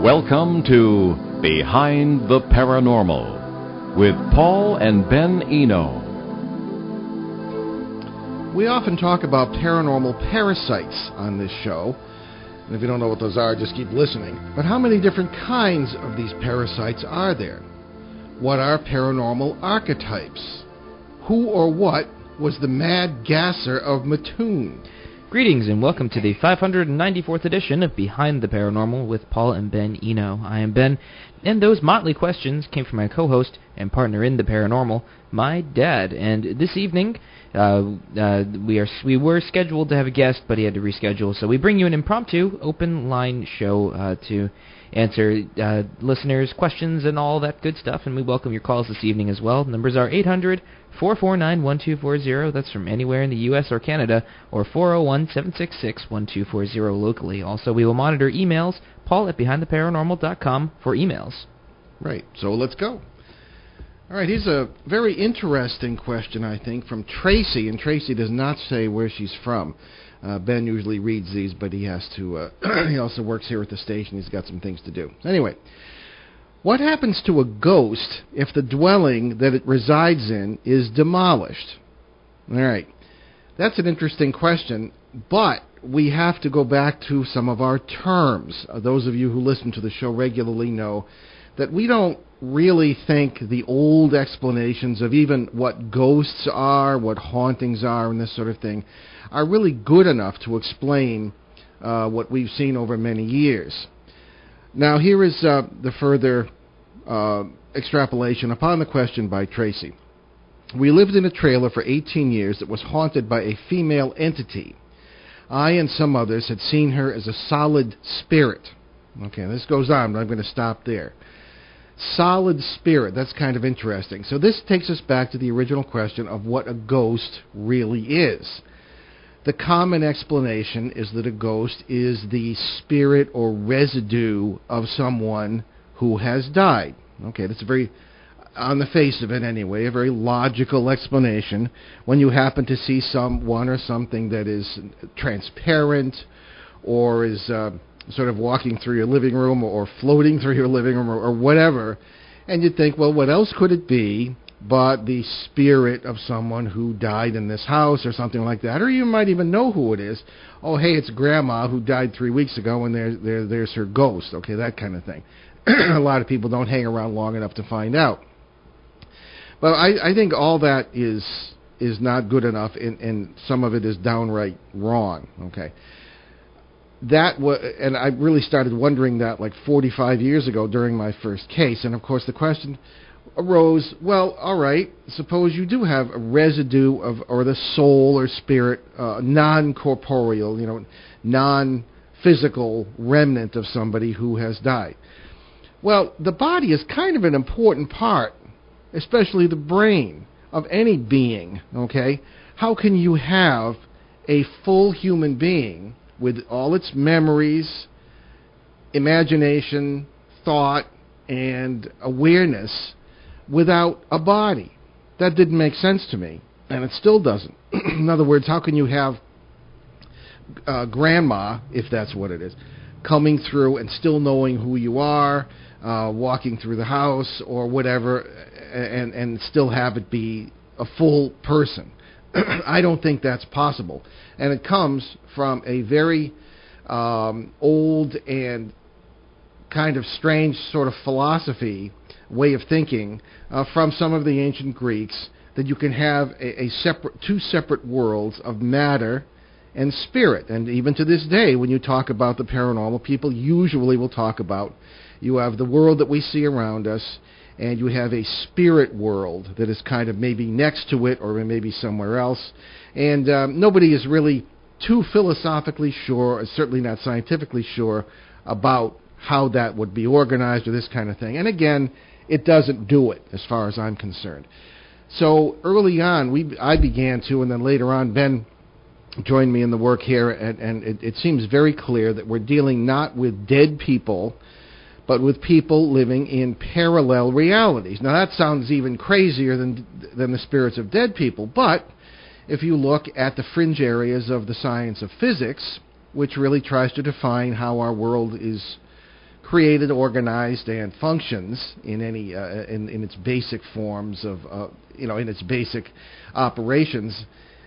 Welcome to Behind the Paranormal with Paul and Ben Eno. We often talk about paranormal parasites on this show. And if you don't know what those are, just keep listening. But how many different kinds of these parasites are there? What are paranormal archetypes? Who or what was the Mad Gasser of Mattoon? Greetings and welcome to the 594th edition of Behind the Paranormal with Paul and Ben Eno. I am Ben, and those motley questions came from my co-host and partner in the paranormal, my dad. And this evening, we were scheduled to have a guest, but he had to reschedule. So we bring you an impromptu open line show to answer listeners' questions and all that good stuff. And we welcome your calls this evening as well. Numbers are 800-449-1240. That's from anywhere in the U.S. or Canada, or 401-766-1240 locally. Also, we will monitor emails, Paul at BehindTheParanormal.com for emails. Right, so let's go. All right, here's a very interesting question, I think, from Tracy, and Tracy does not say where she's from. Ben usually reads these, but he has to, he also works here at the station. He's got some things to do. Anyway, what happens to a ghost if the dwelling that it resides in is demolished? All right, that's an interesting question, but we have to go back to some of our terms. Those of you who listen to the show regularly know that we don't really think the old explanations of even what ghosts are, what hauntings are, and this sort of thing are really good enough to explain what we've seen over many years. Now, here is the further extrapolation upon the question by Tracy. We lived in a trailer for 18 years that was haunted by a female entity. I and some others had seen her as a solid spirit. Okay, this goes on, but I'm going to stop there. Solid spirit, that's kind of interesting. So this takes us back to the original question of what a ghost really is. The common explanation is that a ghost is the spirit or residue of someone who has died. Okay, that's a very, on the face of it anyway, a very logical explanation. When you happen to see someone or something that is transparent or is sort of walking through your living room or floating through your living room or whatever, and you think, well, what else could it be but the spirit of someone who died in this house or something like that? Or you might even know who it is. Oh, hey, it's Grandma who died 3 weeks ago, and there's her ghost. Okay, that kind of thing. A lot of people don't hang around long enough to find out. But I think all that is not good enough, and some of it is downright wrong. Okay. And I really started wondering that like 45 years ago during my first case. And, of course, the question arose, well, all right, suppose you do have a residue of, or the soul or spirit, non-corporeal, non-physical remnant of somebody who has died. Well, the body is kind of an important part, especially the brain, of any being, okay? How can you have a full human being with all its memories, imagination, thought, and awareness without a body? That didn't make sense to me, and it still doesn't. In other words, how can you have Grandma, if that's what it is, coming through and still knowing who you are, walking through the house or whatever, and still have it be a full person? I don't think that's possible. And it comes from a very old and kind of strange sort of philosophy, way of thinking, from some of the ancient Greeks, that you can have two separate worlds of matter and spirit. And even to this day, when you talk about the paranormal, people usually will talk about, you have the world that we see around us, and you have a spirit world that is kind of maybe next to it or maybe somewhere else. And nobody is really too philosophically sure, or certainly not scientifically sure, about how that would be organized or this kind of thing. And again, it doesn't do it as far as I'm concerned. So early on, I began to, and then later on, Ben joined me in the work here, and it seems very clear that we're dealing not with dead people, but with people living in parallel realities. Now, that sounds even crazier than the spirits of dead people, but if you look at the fringe areas of the science of physics, which really tries to define how our world is created, organized, and functions in any in its basic forms of in its basic operations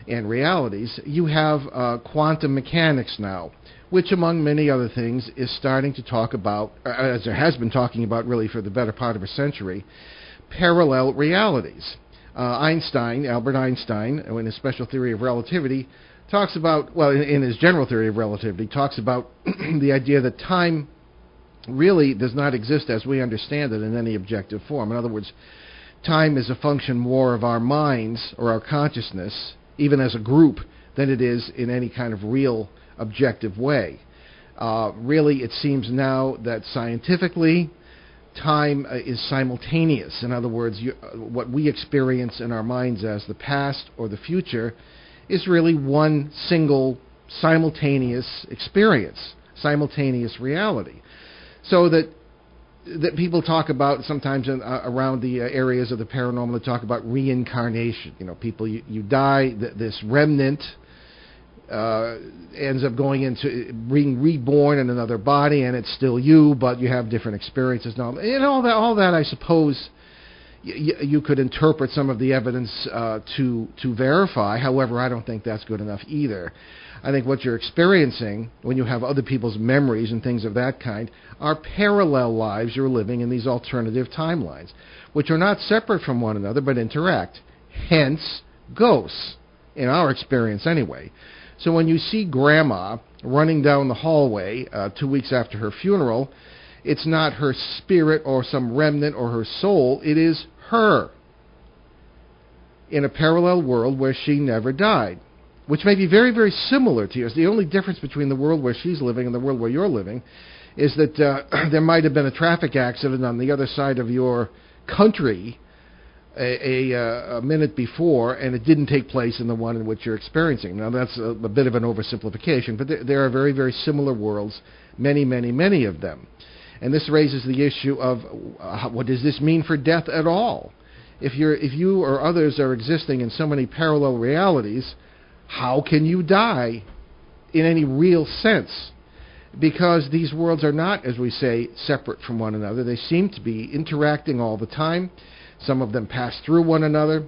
and realities. You have quantum mechanics now, which, among many other things, is starting to talk about, as there has been talking about really for the better part of a century, parallel realities. Albert Einstein, in his special theory of relativity, talks about, in his general theory of relativity, talks about the idea that time really does not exist as we understand it in any objective form. In other words, time is a function more of our minds or our consciousness, even as a group, than it is in any kind of real objective way. Really, it seems now that scientifically, time is simultaneous. In other words, what we experience in our minds as the past or the future is really one single simultaneous experience, simultaneous reality. So that people talk about sometimes around the areas of the paranormal, they talk about reincarnation. People, you die, this remnant ends up going into being reborn in another body, and it's still you, but you have different experiences now. And all that, I suppose, you could interpret some of the evidence to verify. However, I don't think that's good enough either. I think what you're experiencing when you have other people's memories and things of that kind are parallel lives you're living in these alternative timelines, which are not separate from one another but interact. Hence, ghosts, in our experience anyway. So when you see Grandma running down the hallway 2 weeks after her funeral, it's not her spirit or some remnant or her soul, it is her in a parallel world where she never died, which may be very, very similar to yours. The only difference between the world where she's living and the world where you're living is that there might have been a traffic accident on the other side of your country a minute before, and it didn't take place in the one in which you're experiencing. Now, that's a bit of an oversimplification, but there are very, very similar worlds, many, many, many of them. And this raises the issue of what does this mean for death at all? If you or others are existing in so many parallel realities, how can you die in any real sense? Because these worlds are not, as we say, separate from one another. They seem to be interacting all the time. Some of them pass through one another.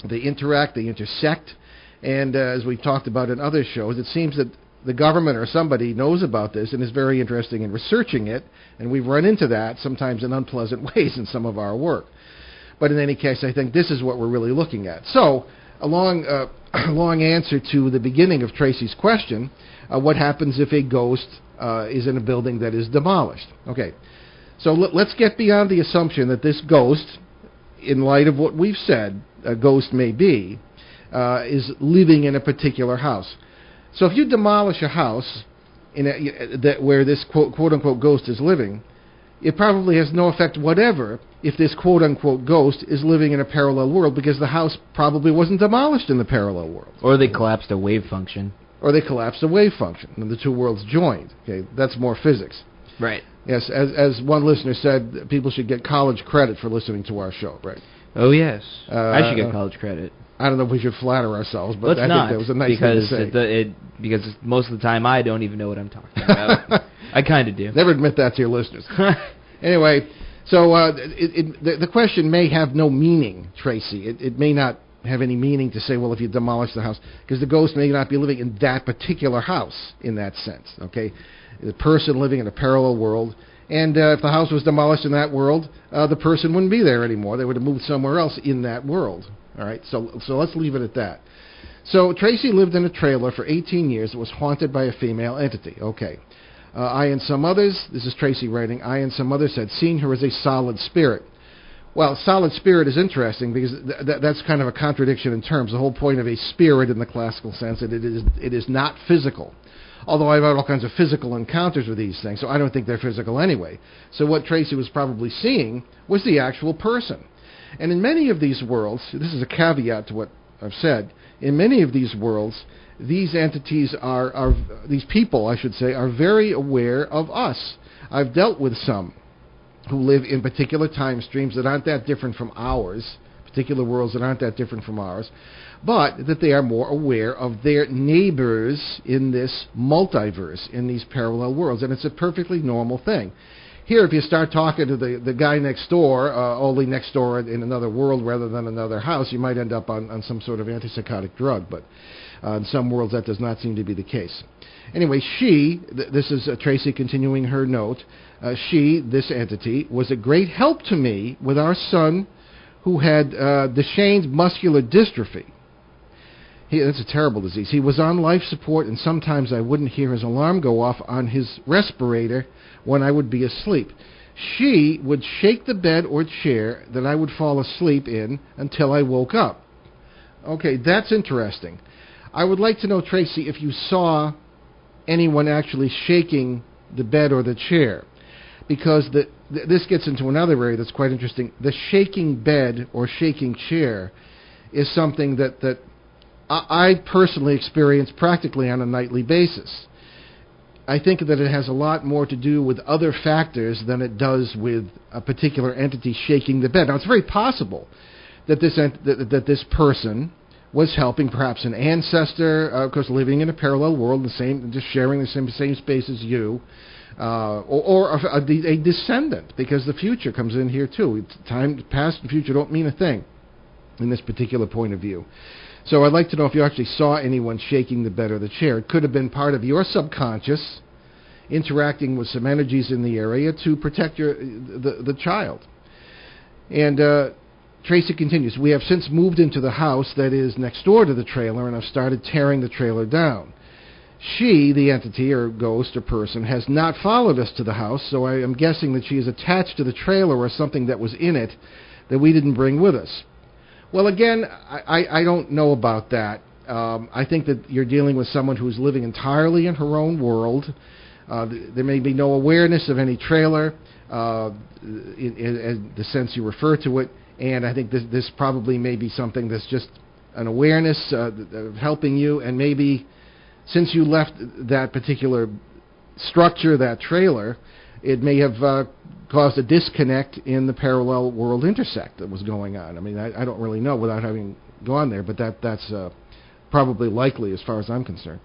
They interact, they intersect. And as we've talked about in other shows, it seems that the government or somebody knows about this and is very interested in researching it. And we've run into that sometimes in unpleasant ways in some of our work. But in any case, I think this is what we're really looking at. So, a long answer to the beginning of Tracy's question, what happens if a ghost is in a building that is demolished? Okay, so let's get beyond the assumption that this ghost, in light of what we've said, a ghost may be, is living in a particular house. So if you demolish a house where this quote-unquote ghost is living, it probably has no effect whatever if this quote-unquote ghost is living in a parallel world, because the house probably wasn't demolished in the parallel world. Or they collapsed a wave function. And the two worlds joined. Okay, that's more physics. Right. Yes, as one listener said, people should get college credit for listening to our show, right? Oh, yes. I should get college credit. I don't know if we should flatter ourselves, but Let's I not, think that was a nice thing to say. Because most of the time I don't even know what I'm talking about. I kind of do. Never admit that to your listeners. Anyway, so the question may have no meaning, Tracy. It may not have any meaning to say, well, if you demolish the house, because the ghost may not be living in that particular house in that sense, okay? The person living in a parallel world, and if the house was demolished in that world, the person wouldn't be there anymore. They would have moved somewhere else in that world, all right? So let's leave it at that. So Tracy lived in a trailer for 18 years that was haunted by a female entity, okay. I and some others, this is Tracy writing, I and some others had seen her as a solid spirit. Well, solid spirit is interesting because that's kind of a contradiction in terms. The whole point of a spirit in the classical sense is it is not physical. Although I've had all kinds of physical encounters with these things, so I don't think they're physical anyway. So what Tracy was probably seeing was the actual person. And in many of these worlds, this is a caveat to what I've said, in many of these worlds, these entities these people, I should say, are very aware of us. I've dealt with some who live in particular time streams that aren't that different from ours, particular worlds that aren't that different from ours, but that they are more aware of their neighbors in this multiverse, in these parallel worlds. And it's a perfectly normal thing. Here, if you start talking to the guy next door, only next door in another world rather than another house, you might end up on some sort of antipsychotic drug. But in some worlds, that does not seem to be the case. Anyway, this is Tracey continuing her note, this entity, was a great help to me with our son who had Duchenne's muscular dystrophy. That's a terrible disease. He was on life support, and sometimes I wouldn't hear his alarm go off on his respirator when I would be asleep. She would shake the bed or chair that I would fall asleep in until I woke up. Okay, that's interesting. I would like to know, Tracey, if you saw anyone actually shaking the bed or the chair, because this gets into another area that's quite interesting. The shaking bed or shaking chair is something that I personally experience practically on a nightly basis. I think that it has a lot more to do with other factors than it does with a particular entity shaking the bed. Now, it's very possible that this person was helping perhaps an ancestor, of course, living in a parallel world, just sharing the same space as you, or a descendant, because the future comes in here too. Time, past and future don't mean a thing in this particular point of view. So I'd like to know if you actually saw anyone shaking the bed or the chair. It could have been part of your subconscious interacting with some energies in the area to protect the child. And Tracey continues, we have since moved into the house that is next door to the trailer and have started tearing the trailer down. She, the entity or ghost or person, has not followed us to the house, so I am guessing that she is attached to the trailer or something that was in it that we didn't bring with us. Well, again, I don't know about that. I think that you're dealing with someone who's living entirely in her own world. There may be no awareness of any trailer in the sense you refer to it, and I think this probably may be something that's just an awareness of helping you, and maybe since you left that particular structure, that trailer, it may have caused a disconnect in the parallel world intersect that was going on. I mean, I don't really know without having gone there, but that's probably likely as far as I'm concerned.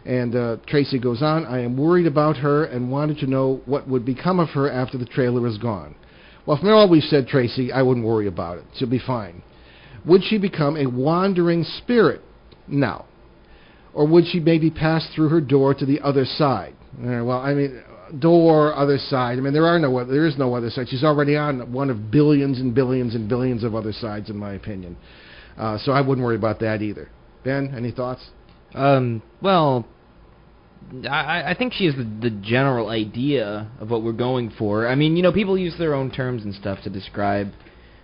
And Tracey goes on, I am worried about her and wanted to know what would become of her after the trailer is gone. Well, from all we've said, Tracey, I wouldn't worry about it. She'll be fine. Would she become a wandering spirit? No. Or would she maybe pass through her door to the other side? Well, I mean, door, other side. I mean, there is no other side. She's already on one of billions and billions and billions of other sides, in my opinion. So I wouldn't worry about that either. Ben, any thoughts? Well, I think she has the general idea of what we're going for. I mean, people use their own terms and stuff to describe,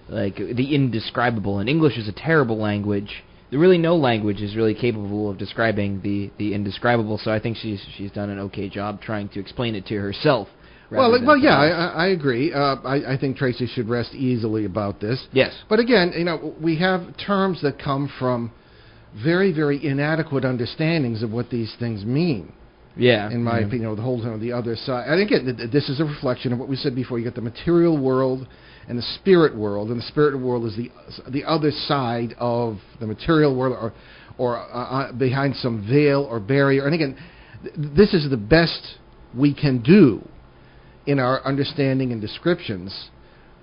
like, the indescribable. And English is a terrible language. There really no language is really capable of describing the indescribable, so I think she's done an okay job trying to explain it to herself. Well, yeah, I agree. I think Tracey should rest easily about this. Yes. But again, we have terms that come from very, very inadequate understandings of what these things mean. Yeah. In my opinion, the whole time on the other side. And again, this is a reflection of what we said before. You got the material world and the spirit world, and the spirit world is the other side of the material world, or behind some veil or barrier. And again, this is the best we can do in our understanding and descriptions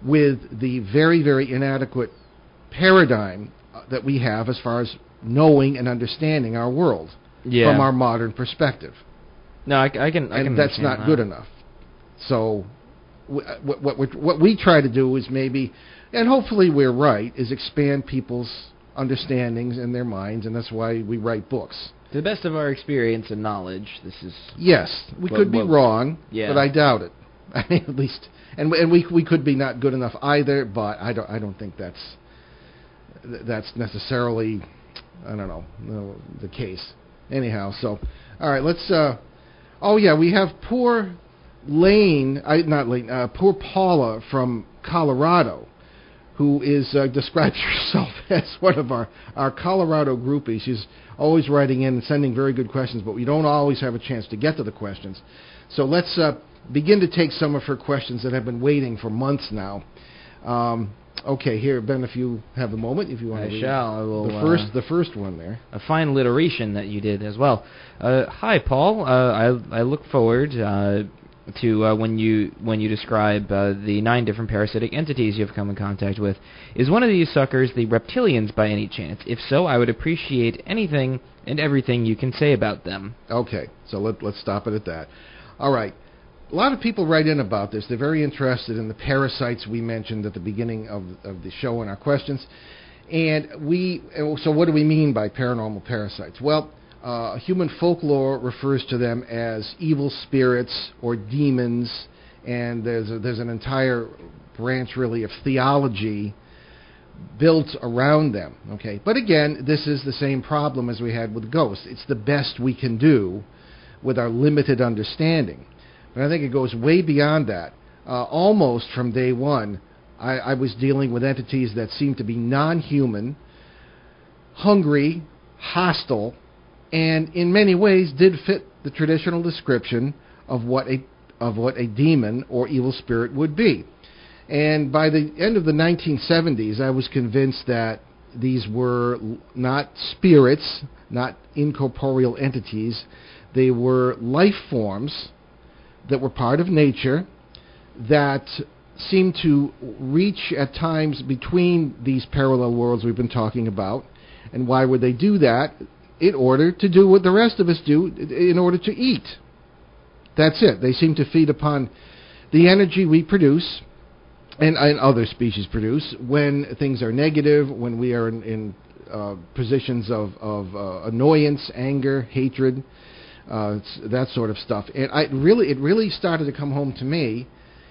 with the very, very inadequate paradigm that we have as far as knowing and understanding our world from our modern perspective. No, I can. And that's not good enough. So what we try to do is maybe, and hopefully we're right, is expand people's understandings and their minds, and that's why we write books. To the best of our experience and knowledge, this is... Yes, we could be wrong, but I doubt it. I mean, at least, and we could be not good enough either, but I don't think that's necessarily, I don't know, the case. Anyhow, so, all right, let's, we have poor poor Paula from Colorado, who describes herself as one of our Colorado groupies. She's always writing in and sending very good questions, but we don't always have a chance to get to the questions. So let's begin to take some of her questions that have been waiting for months now. Okay, here, Ben, if you have a moment, if you want to read. I will. The first one there. A fine alliteration that you did as well. Hi, Paul. I look forward to when you describe the 9 different parasitic entities you've come in contact with. Is one of these suckers the reptilians by any chance? If so, I would appreciate anything and everything you can say about them. Okay, so let's stop it at that. All right. A lot of people write in about this. They're very interested in the parasites we mentioned at the beginning of the show in our questions. So what do we mean by paranormal parasites? Well, human folklore refers to them as evil spirits or demons, and there's an entire branch, really, of theology built around them. Okay, but again, this is the same problem as we had with ghosts. It's the best we can do with our limited understanding. But I think it goes way beyond that. Almost from day one, I was dealing with entities that seemed to be non-human, hungry, hostile, and in many ways did fit the traditional description of what a demon or evil spirit would be. And by the end of the 1970s, I was convinced that these were not spirits, not incorporeal entities. They were life forms that were part of nature that seemed to reach at times between these parallel worlds we've been talking about. And why would they do that? In order to do what the rest of us do, in order to eat. That's it. They seem to feed upon the energy we produce and other species produce when things are negative, when we are in positions of annoyance, anger, hatred, that sort of stuff. And it really started to come home to me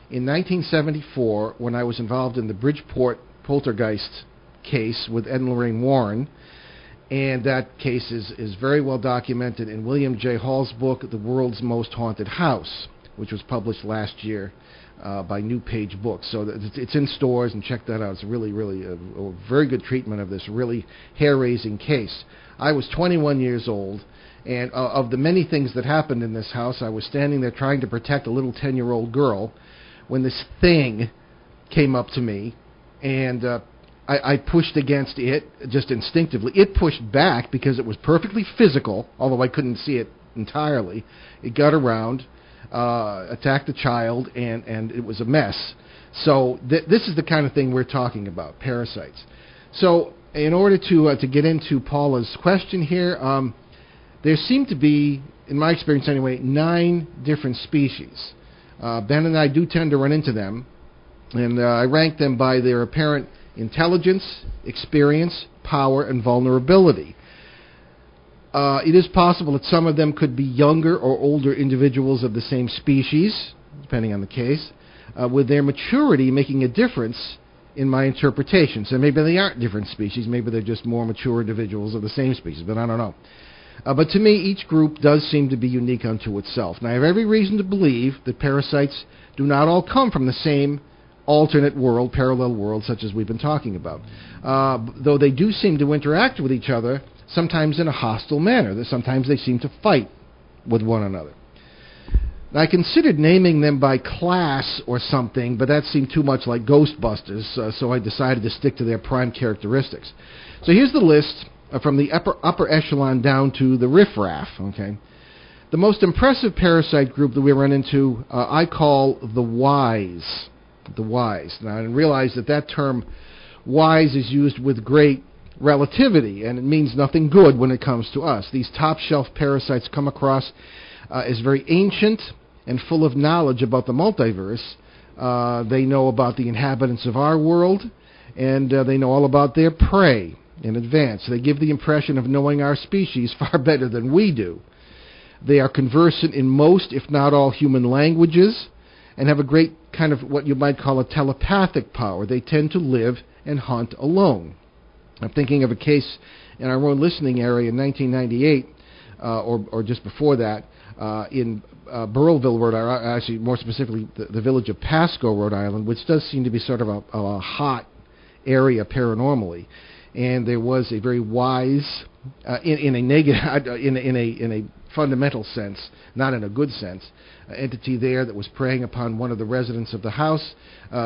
in 1974 when I was involved in the Bridgeport poltergeist case with Ed and Lorraine Warren. And that case is very well documented in William J. Hall's book, The World's Most Haunted House, which was published last year by New Page Books. So it's in stores, and check that out. It's really, really a very good treatment of this really hair-raising case. I was 21 years old, and of the many things that happened in this house, I was standing there trying to protect a little 10-year-old girl when this thing came up to me, and I pushed against it just instinctively. It pushed back because it was perfectly physical, although I couldn't see it entirely. It got around, attacked the child, and it was a mess. So this is the kind of thing we're talking about, parasites. So in order to get into Paula's question here, there seem to be, in my experience anyway, 9 different species. Ben and I do tend to run into them, and I rank them by their apparent intelligence, experience, power, and vulnerability. It is possible that some of them could be younger or older individuals of the same species, depending on the case, with their maturity making a difference in my interpretation. So maybe they aren't different species, maybe they're just more mature individuals of the same species, but I don't know. But to me, each group does seem to be unique unto itself. Now, I have every reason to believe that parasites do not all come from the same alternate world, parallel world, such as we've been talking about. Though they do seem to interact with each other, sometimes in a hostile manner. Sometimes they seem to fight with one another. Now, I considered naming them by class or something, but that seemed too much like Ghostbusters, so I decided to stick to their prime characteristics. So here's the list from the upper echelon down to the riffraff. Okay, the most impressive parasite group that we run into, I call the wise. The wise. Now, I realize that term wise is used with great relativity, and it means nothing good when it comes to us. These top-shelf parasites come across as very ancient and full of knowledge about the multiverse. They know about the inhabitants of our world, and they know all about their prey in advance. They give the impression of knowing our species far better than we do. They are conversant in most, if not all, human languages, and have a great kind of what you might call a telepathic power. They tend to live and hunt alone. I'm thinking of a case in our own listening area in 1998, or just before that, in Burrillville, Rhode Island, actually more specifically the village of Pasco, Rhode Island, which does seem to be sort of a hot area paranormally. And there was a very wise, in a negative, in a fundamental sense, not in a good sense, entity there that was preying upon one of the residents of the house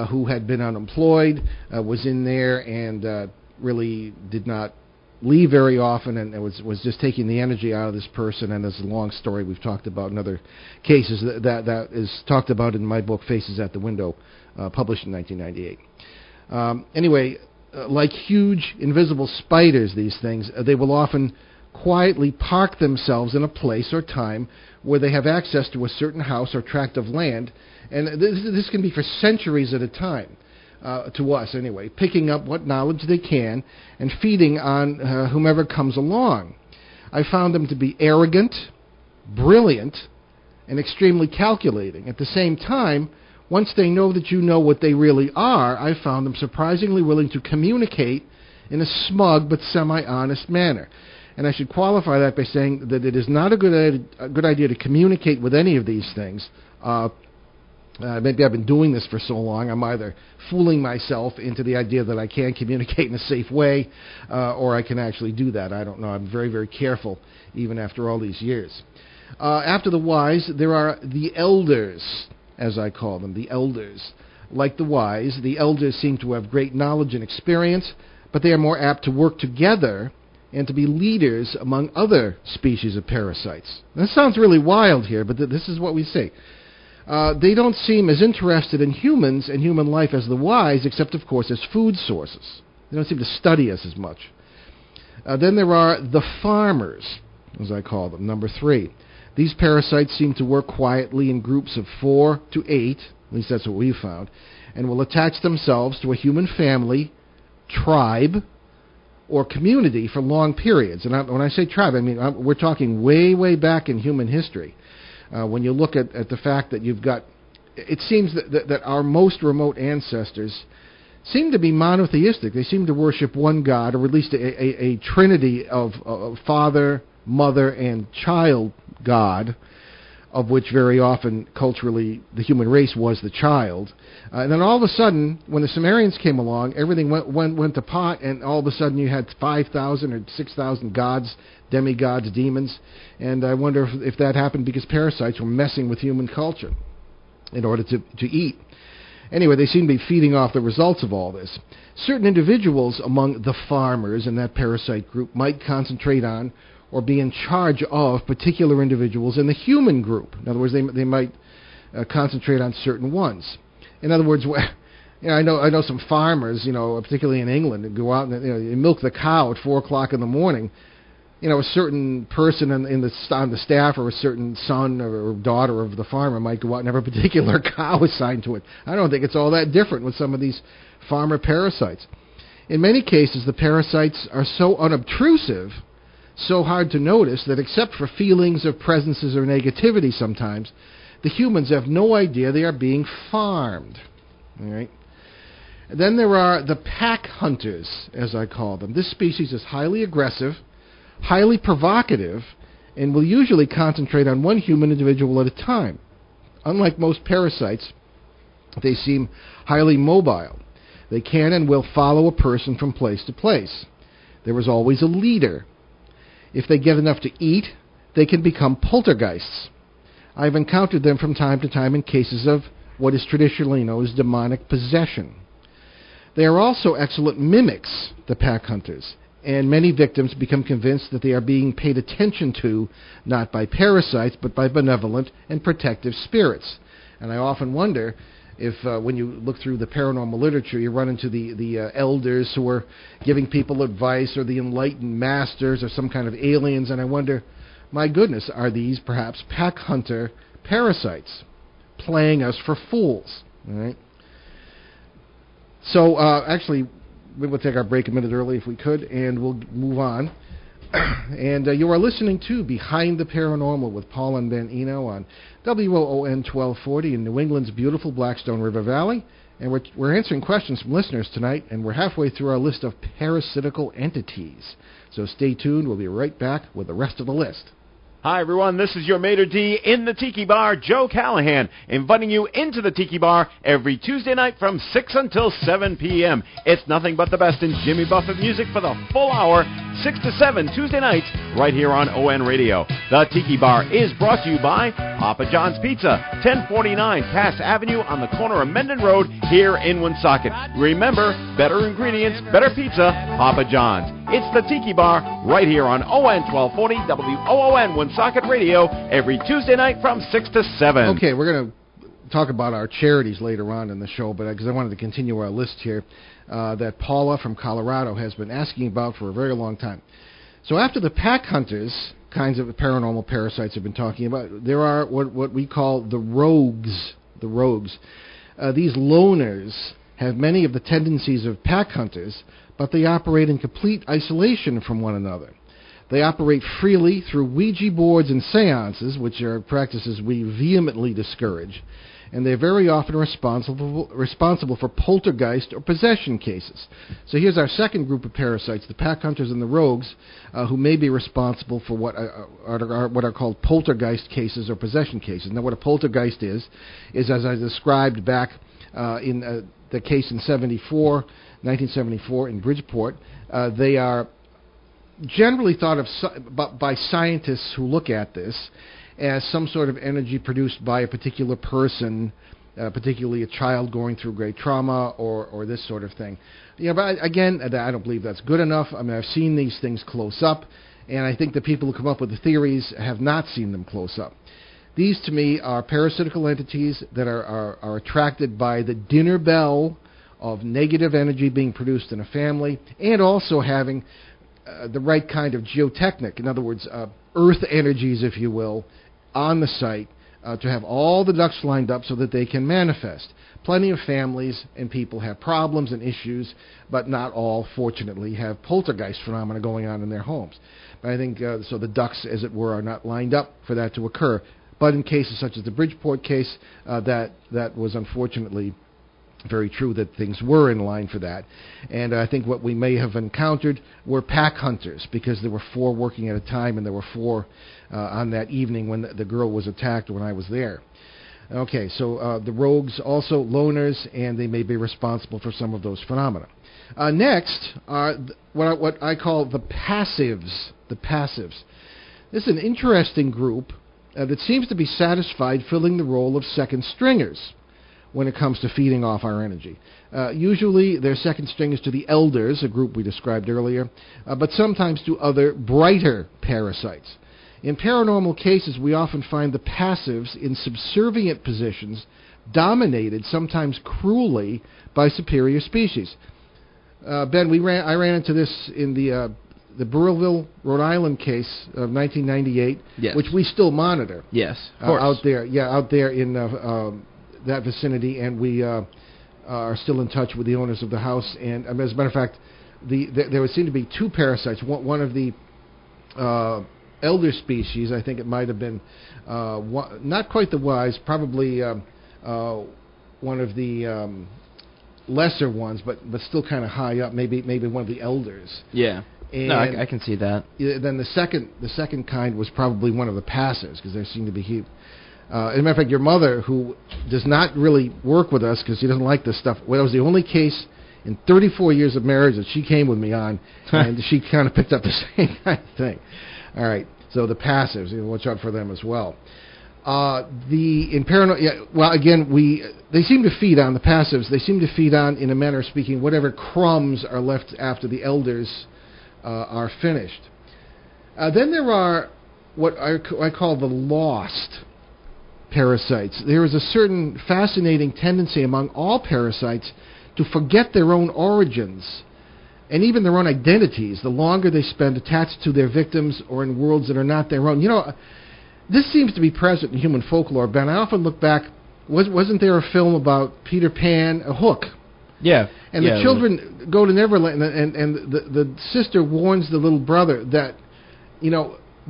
who had been unemployed, was in there and really did not leave very often, and it was just taking the energy out of this person. And there's a long story we've talked about in other cases that is talked about in my book, Faces at the Window, published in 1998. Anyway, like huge invisible spiders, these things, they will often quietly park themselves in a place or time where they have access to a certain house or tract of land, and this can be for centuries at a time, to us anyway, picking up what knowledge they can and feeding on whomever comes along. I found them to be arrogant, brilliant, and extremely calculating. At the same time, once they know that you know what they really are, I found them surprisingly willing to communicate in a smug but semi-honest manner. And I should qualify that by saying that it is not a good idea to communicate with any of these things. Maybe I've been doing this for so long, I'm either fooling myself into the idea that I can communicate in a safe way, or I can actually do that. I don't know. I'm very, very careful, even after all these years. After the wise, there are the elders, as I call them, the elders. Like the wise, the elders seem to have great knowledge and experience, but they are more apt to work together and to be leaders among other species of parasites. This sounds really wild here, but this is what we say. They don't seem as interested in humans and human life as the wise, except, of course, as food sources. They don't seem to study us as much. Then there are the farmers, as I call them, number 3. These parasites seem to work quietly in groups of 4 to 8, at least that's what we found, and will attach themselves to a human family, tribe, or community for long periods. And when I say tribe, I mean we're talking way, way back in human history. When you look at the fact that you've got, it seems that our most remote ancestors seem to be monotheistic. They seem to worship one God, or at least a trinity of father, mother, and child God, of which very often culturally the human race was the child. And then all of a sudden, when the Sumerians came along, everything went to pot, and all of a sudden you had 5,000 or 6,000 gods, demigods, demons. And I wonder if that happened because parasites were messing with human culture in order to eat. Anyway, they seem to be feeding off the results of all this. Certain individuals among the farmers in that parasite group might concentrate on or be in charge of particular individuals in the human group. In other words, they might concentrate on certain ones. In other words, I know some farmers, particularly in England, that go out and they milk the cow at 4 o'clock in the morning. A certain person on the staff, or a certain son or daughter of the farmer might go out and have a particular cow assigned to it. I don't think it's all that different with some of these farmer parasites. In many cases, the parasites are so unobtrusive, so hard to notice, that except for feelings of presences or negativity sometimes, the humans have no idea they are being farmed. All right? Then there are the pack hunters, as I call them. This species is highly aggressive, highly provocative, and will usually concentrate on one human individual at a time. Unlike most parasites, they seem highly mobile. They can and will follow a person from place to place. There is always a leader. If they get enough to eat, they can become poltergeists. I've encountered them from time to time in cases of what is traditionally known as demonic possession. They are also excellent mimics, the pack hunters, and many victims become convinced that they are being paid attention to, not by parasites, but by benevolent and protective spirits. And I often wonder if when you look through the paranormal literature, you run into the elders who are giving people advice, or the enlightened masters, or some kind of aliens, and I wonder, my goodness, are these perhaps pack hunter parasites playing us for fools? All right. So actually, we will take our break a minute early if we could, and we'll move on. And you are listening to Behind the Paranormal with Paul and Ben Eno on WOON 1240 in New England's beautiful Blackstone River Valley. And we're answering questions from listeners tonight, and we're halfway through our list of parasitical entities. So stay tuned. We'll be right back with the rest of the list. Hi, everyone. This is your Mater D in the Tiki Bar, Joe Callahan, inviting you into the Tiki Bar every Tuesday night from 6 until 7 p.m. It's nothing but the best in Jimmy Buffett music for the full hour, 6 to 7 Tuesday nights, right here on ON Radio. The Tiki Bar is brought to you by Papa John's Pizza, 1049 Cass Avenue on the corner of Mendon Road here in Woonsocket. Remember, better ingredients, better pizza, Papa John's. It's the Tiki Bar right here on ON 1240 WOON Woonsocket Radio every Tuesday night from 6 to 7. Okay, we're going to talk about our charities later on in the show, but because I wanted to continue our list here that Paula from Colorado has been asking about for a very long time. So after the pack hunters, kinds of paranormal parasites have been talking about, there are what we call the rogues. The rogues. These loners have many of the tendencies of pack hunters, but they operate in complete isolation from one another. They operate freely through Ouija boards and seances, which are practices we vehemently discourage, and they're very often responsible for poltergeist or possession cases. So here's our second group of parasites, the pack hunters and the rogues, who may be responsible for what are called poltergeist cases or possession cases. Now, what a poltergeist is as I described back in the case in 1974 in Bridgeport, they are generally thought of by scientists who look at this as some sort of energy produced by a particular person, particularly a child going through great trauma or this sort of thing. Yeah, but again, I don't believe that's good enough. I mean, I've seen these things close up, and I think the people who come up with the theories have not seen them close up. These, to me, are parasitical entities that are attracted by the dinner bell of negative energy being produced in a family, and also having the right kind of geotechnic, in other words, earth energies, if you will, on the site to have all the ducks lined up so that they can manifest. Plenty of families and people have problems and issues, but not all, fortunately, have poltergeist phenomena going on in their homes. But I think so the ducks, as it were, are not lined up for that to occur. But in cases such as the Bridgeport case, that was unfortunately very true, that things were in line for that. And I think what we may have encountered were pack hunters, because there were 4 working at a time, and there were 4 on that evening when the girl was attacked when I was there. Okay, so the rogues, also loners, and they may be responsible for some of those phenomena. Next are what I call the passives. The passives. This is an interesting group that seems to be satisfied filling the role of second stringers when it comes to feeding off our energy. Usually they're second stringers to the elders, a group we described earlier, but sometimes to other brighter parasites. In paranormal cases, we often find the passives in subservient positions, dominated, sometimes cruelly, by superior species. Ben, I ran into this in the Burrillville, Rhode Island case of 1998, yes, which we still monitor. Yes, of course. Out there in that vicinity, and we are still in touch with the owners of the house. And as a matter of fact, there would seem to be 2 parasites. One of the elder species, I think it might have been not quite the wise, probably one of the lesser ones, but still kind of high up, maybe one of the elders. Yeah. And no, I can see that. Then the second kind was probably one of the passives, because there seemed to be as a matter of fact, your mother, who does not really work with us because she doesn't like this stuff, well, that was the only case in 34 years of marriage that she came with me on, and she kind of picked up the same kind of thing. All right, so the passives, watch out for them as well. They seem to feed on the passives. They seem to feed on, in a manner of speaking, whatever crumbs are left after the elders are finished. Then there are what I call the lost parasites. There is a certain fascinating tendency among all parasites to forget their own origins and even their own identities the longer they spend attached to their victims or in worlds that are not their own. This seems to be present in human folklore, Ben. I often look back, wasn't there a film about Peter Pan, a Hook? Yeah. And the children go to Neverland, and the sister warns the little brother that,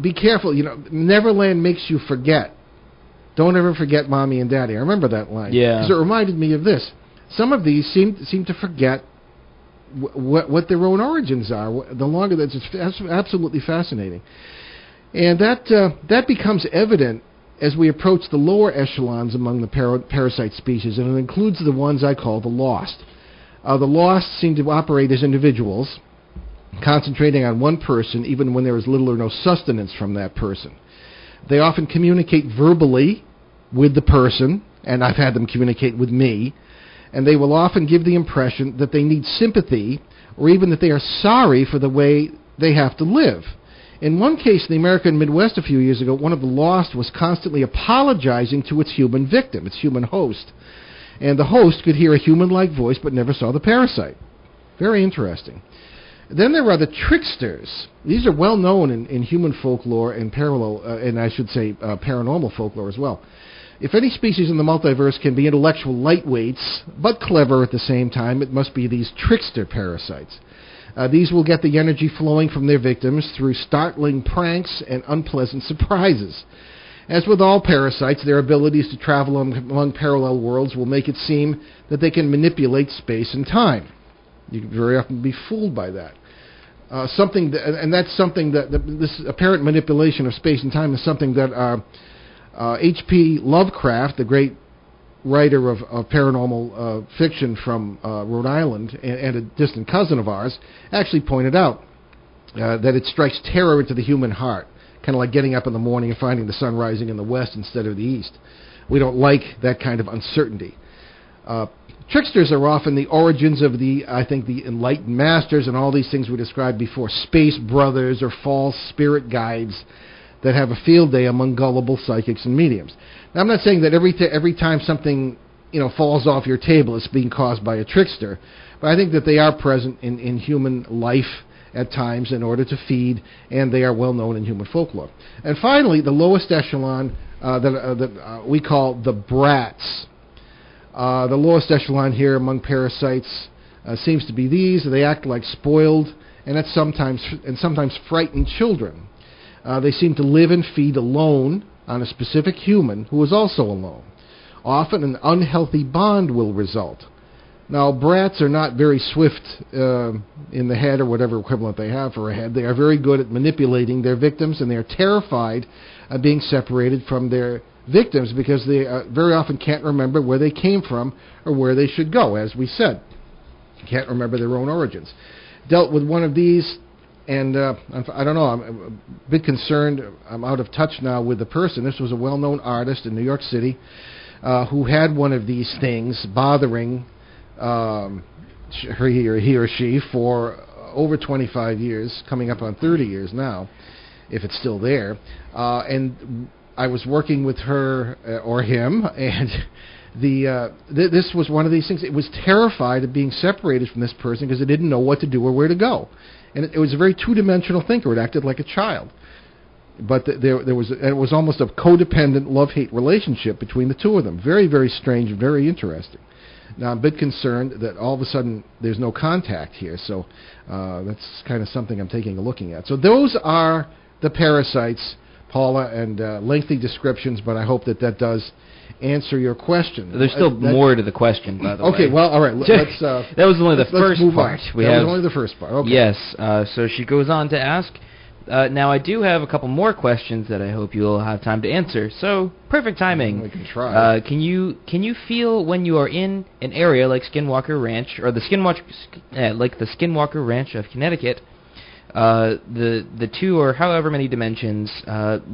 be careful, Neverland makes you forget. Don't ever forget Mommy and Daddy. I remember that line. Yeah. Because it reminded me of this. Some of these seem to forget what their own origins are. The longer that's absolutely fascinating. And that becomes evident as we approach the lower echelons among the parasite species, and it includes the ones I call the lost. The lost seem to operate as individuals, concentrating on one person even when there is little or no sustenance from that person. They often communicate verbally with the person, and I've had them communicate with me, and they will often give the impression that they need sympathy or even that they are sorry for the way they have to live. In one case in the American Midwest a few years ago, one of the lost was constantly apologizing to its human victim, its human host. And the host could hear a human-like voice but never saw the parasite. Very interesting. Then there are the tricksters. These are well known in human folklore and paranormal folklore as well. If any species in the multiverse can be intellectual lightweights, but clever at the same time, it must be these trickster parasites. These will get the energy flowing from their victims through startling pranks and unpleasant surprises. As with all parasites, their abilities to travel among parallel worlds will make it seem that they can manipulate space and time. You can very often be fooled by that. This apparent manipulation of space and time is something that H.P. Lovecraft, the great writer of paranormal fiction from Rhode Island and a distant cousin of ours, actually pointed out that it strikes terror into the human heart, kind of like getting up in the morning and finding the sun rising in the west instead of the east. We don't like that kind of uncertainty. Tricksters are often the origins of the enlightened masters and all these things we described before, space brothers or false spirit guides that have a field day among gullible psychics and mediums. Now, I'm not saying that every time something falls off your table it's being caused by a trickster, but I think that they are present in human life at times in order to feed, and they are well known in human folklore. And finally, the lowest echelon that we call the Brats. The lowest echelon here among parasites seems to be these. They act like spoiled and sometimes frightened children. They seem to live and feed alone on a specific human who is also alone. Often an unhealthy bond will result. Now, brats are not very swift in the head or whatever equivalent they have for a head. They are very good at manipulating their victims, and they are terrified of being separated from their victims because they very often can't remember where they came from or where they should go, as we said. Can't remember their own origins. Dealt with one of these, and I don't know, I'm a bit concerned. I'm out of touch now with the person. This was a well-known artist in New York City who had one of these things bothering he or she for over 25 years, coming up on 30 years now, if it's still there. And I was working with her or him, and this was one of these things. It was terrified of being separated from this person because it didn't know what to do or where to go. And it was a very two-dimensional thinker. It acted like a child. But it was almost a codependent love-hate relationship between the two of them. Very, very strange, very interesting. Now, I'm a bit concerned that all of a sudden there's no contact here, so that's kind of something I'm taking a looking at. So those are the parasites, Paula, and lengthy descriptions, but I hope that does answer your question. There's still more to the question, by the way. Okay, well, all right. Let's, that was only the first part. That was only the first part. Okay. Yes, so she goes on to ask, now I do have a couple more questions that I hope you'll have time to answer. So, perfect timing. We can try. Can you feel when you are in an area like Skinwalker Ranch, or the Skinwalker Ranch of Connecticut, the two or however many dimensions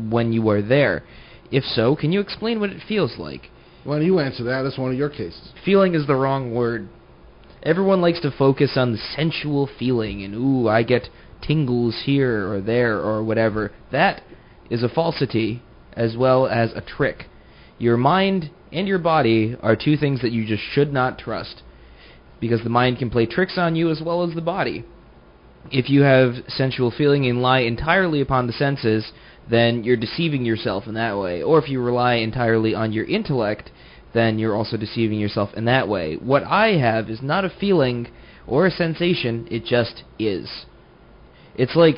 when you are there? If so, can you explain what it feels like? Why don't you answer that? That's one of your cases. Feeling is the wrong word. Everyone likes to focus on the sensual feeling, and ooh, I get tingles here or there or whatever. That is a falsity as well as a trick. Your mind and your body are two things that you just should not trust, because the mind can play tricks on you as well as the body. If you have sensual feeling and rely entirely upon the senses, then you're deceiving yourself in that way. Or if you rely entirely on your intellect, then you're also deceiving yourself in that way. What I have is not a feeling or a sensation, it just is. It's like,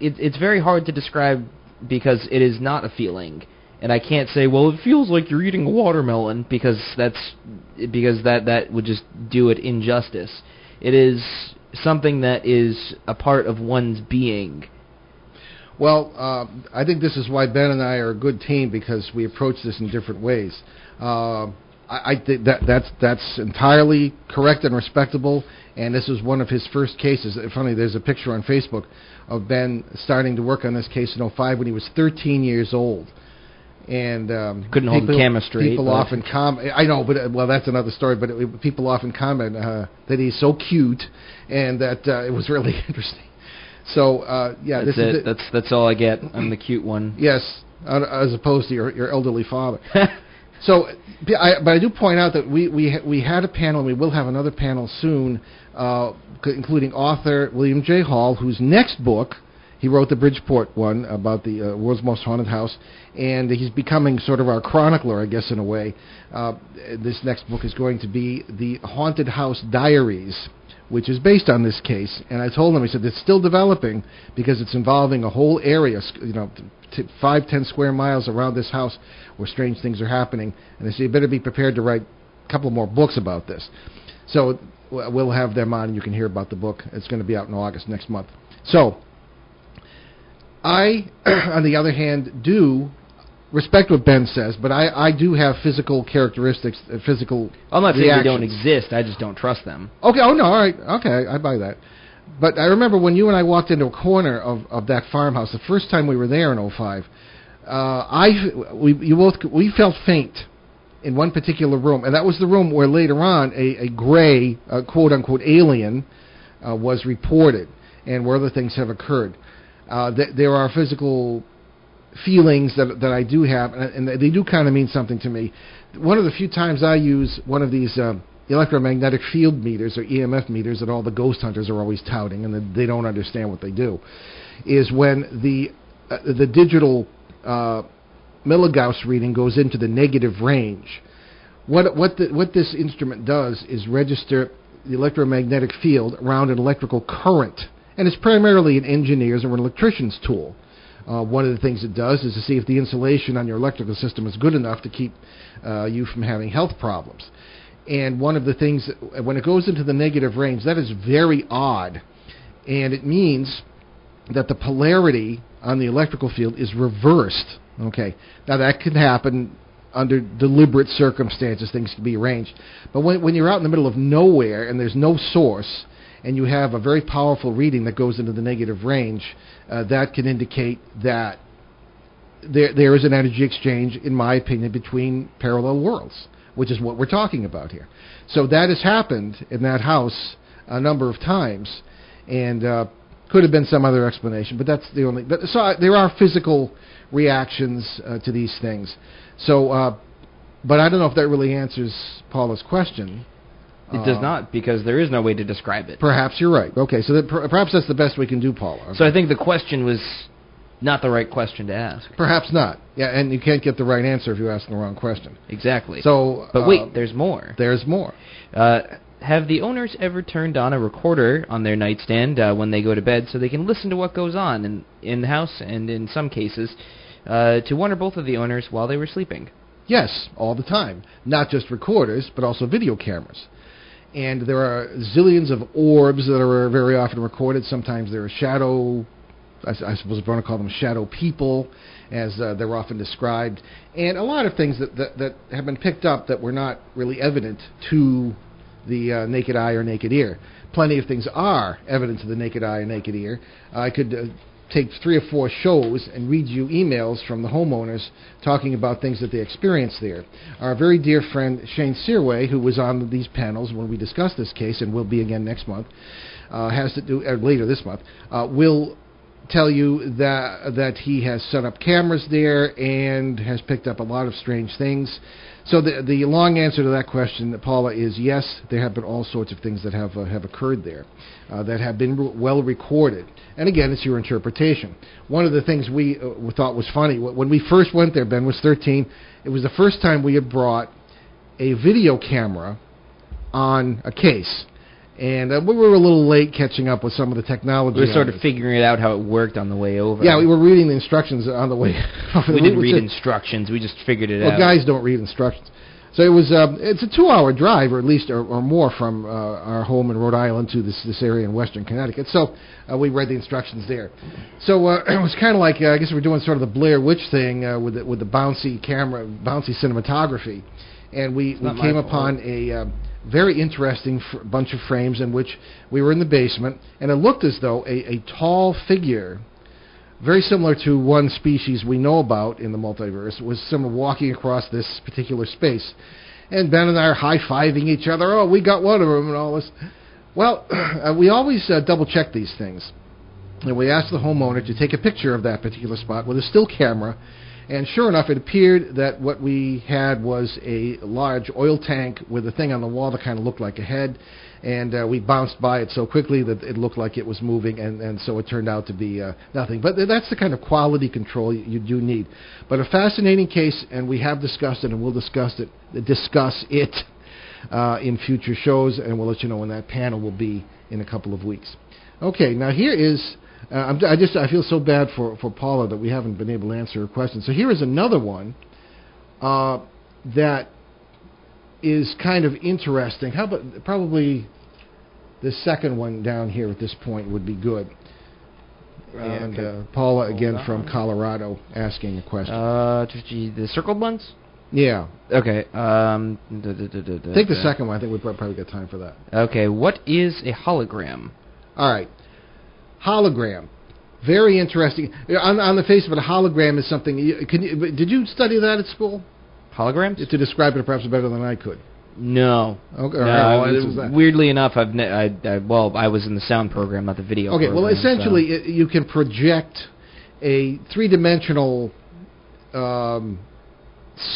it's very hard to describe because it is not a feeling. And I can't say, well, it feels like you're eating a watermelon, because that would just do it injustice. It is something that is a part of one's being. Well, I think this is why Ben and I are a good team, because we approach this in different ways. I think that's entirely correct and respectable, and this was one of his first cases. Funny, there's a picture on Facebook of Ben starting to work on this case in '05 when he was 13 years old. And couldn't hold the camera straight. People often comment. I know, but well, that's another story. But people often comment that he's so cute, and that it was really interesting. So yeah, that's all I get. I'm the cute one. Yes, as opposed to your elderly father. So, but I do point out that we had a panel, and we will have another panel soon, including author William J. Hall, whose next book. He wrote the Bridgeport one about the world's most haunted house, and he's becoming sort of our chronicler, I guess, in a way. This next book is going to be the Haunted House Diaries, which is based on this case. And I told him, I said, it's still developing because it's involving a whole area, 5-10 square miles around this house where strange things are happening. And I said, you better be prepared to write a couple more books about this. So we'll have them on, and you can hear about the book. It's going to be out in August next month. So I, on the other hand, do respect what Ben says, but I do have physical characteristics, physical I'm not saying reactions. they don't exist. I just don't trust them. Okay. Oh no. All right. Okay. I buy that. But I remember when you and I walked into a corner of that farmhouse the first time we were there in '05. We felt faint in one particular room, and that was the room where later on a gray quote unquote alien was reported, and where other things have occurred. There are physical feelings that I do have, and they do kind of mean something to me. One of the few times I use one of these electromagnetic field meters, or EMF meters, that all the ghost hunters are always touting, and they don't understand what they do, is when the digital milligauss reading goes into the negative range. What this instrument does is register the electromagnetic field around an electrical current. And it's primarily an engineer's or an electrician's tool. One of the things it does is to see if the insulation on your electrical system is good enough to keep you from having health problems. And one of the things, when it goes into the negative range, that is very odd. And it means that the polarity on the electrical field is reversed. Okay. Now that can happen under deliberate circumstances. Things can be arranged. But when you're out in the middle of nowhere and there's no source, and you have a very powerful reading that goes into the negative range, that can indicate that there is an energy exchange, in my opinion, between parallel worlds, which is what we're talking about here. So that has happened in that house a number of times, and could have been some other explanation, but that's the only. So there are physical reactions to these things. So, but I don't know if that really answers Paula's question. It does not, because there is no way to describe it. Perhaps you're right. Okay, so perhaps that's the best we can do, Paula. Okay. So I think the question was not the right question to ask. Perhaps not. Yeah, and you can't get the right answer if you ask the wrong question. Exactly. So, but wait, there's more. There's more. Have the owners ever turned on a recorder on their nightstand when they go to bed so they can listen to what goes on in the house, and in some cases, to one or both of the owners while they were sleeping? Yes, all the time. Not just recorders, but also video cameras. And there are zillions of orbs that are very often recorded. Sometimes there are shadow, I suppose if you want to call them shadow people, as they're often described. And a lot of things that have been picked up that were not really evident to the naked eye or naked ear. Plenty of things are evident to the naked eye and naked ear. I could take 3 or 4 shows and read you emails from the homeowners talking about things that they experienced there. Our very dear friend Shane Searway, who was on these panels when we discussed this case and will be again next month, later this month, will tell you that he has set up cameras there and has picked up a lot of strange things. So the long answer to that question, Paula, is yes, there have been all sorts of things that have occurred there that have been well recorded. And again, it's your interpretation. One of the things we thought was funny, when we first went there, Ben was 13, it was the first time we had brought a video camera on a case. And we were a little late catching up with some of the technology. We were sort of figuring it out how it worked on the way over. Yeah, we were reading the instructions on the way over. We didn't read instructions. We just figured it out. Well, guys don't read instructions. So it was. It's a 2-hour drive, or at least or more, from our home in Rhode Island to this area in Western Connecticut. So we read the instructions there. So it was kind of like I guess we're doing sort of the Blair Witch thing with the bouncy camera, bouncy cinematography. and we came upon a very interesting bunch of frames in which we were in the basement, and it looked as though a tall figure, very similar to one species we know about in the multiverse, was someone walking across this particular space. And Ben and I are high-fiving each other. Oh, we got one of them and all this. Well, we always double-check these things. And we asked the homeowner to take a picture of that particular spot with a still camera. And sure enough, it appeared that what we had was a large oil tank with a thing on the wall that kind of looked like a head. And we bounced by it so quickly that it looked like it was moving, and so it turned out to be nothing. But that's the kind of quality control you do need. But a fascinating case, and we have discussed it, and we'll discuss it in future shows, and we'll let you know when that panel will be in a couple of weeks. Okay, now here is... I feel so bad for Paula that we haven't been able to answer her question. So here is another one that is kind of interesting. How about probably the second one down here at this point would be good. And Paula again from Colorado asking a question. The circled ones? Yeah. Okay. Take the second one. I think we've probably got time for that. Okay. What is a hologram? All right. Hologram. Very interesting. On the face of it, a hologram is something... did you study that at school? Holograms? To describe it perhaps better than I could. No. Okay. Right. Weirdly enough, I was in the sound program, not the video program. Well, essentially, you can project a three-dimensional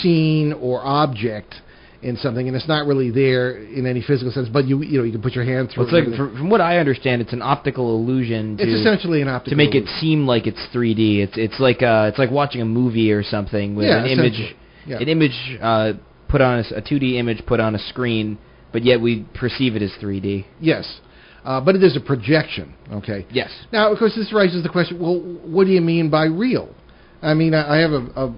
scene or object in something, and it's not really there in any physical sense, but you can put your hand through it. From what I understand, it's an optical illusion. It's essentially an optical to make illusion. It seem like it's 3D. It's like watching a movie or something with an image. Yeah. An image put on a 2D image put on a screen, but yet we perceive it as 3D. Yes. But it is a projection, okay? Yes. Now, of course, this raises the question, well, what do you mean by real? I mean, I have a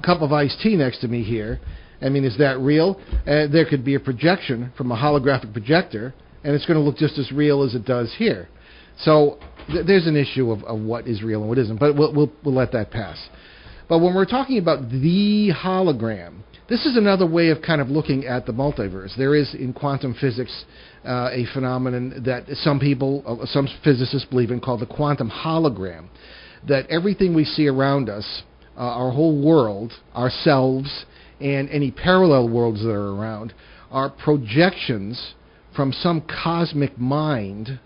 cup of iced tea next to me here. I mean, is that real? There could be a projection from a holographic projector, and it's going to look just as real as it does here. So there's an issue of what is real and what isn't, but we'll let that pass. But when we're talking about the hologram, this is another way of kind of looking at the multiverse. There is, in quantum physics, a phenomenon that some physicists believe in called the quantum hologram, that everything we see around us, our whole world, ourselves, and any parallel worlds that are around, are projections from some cosmic mind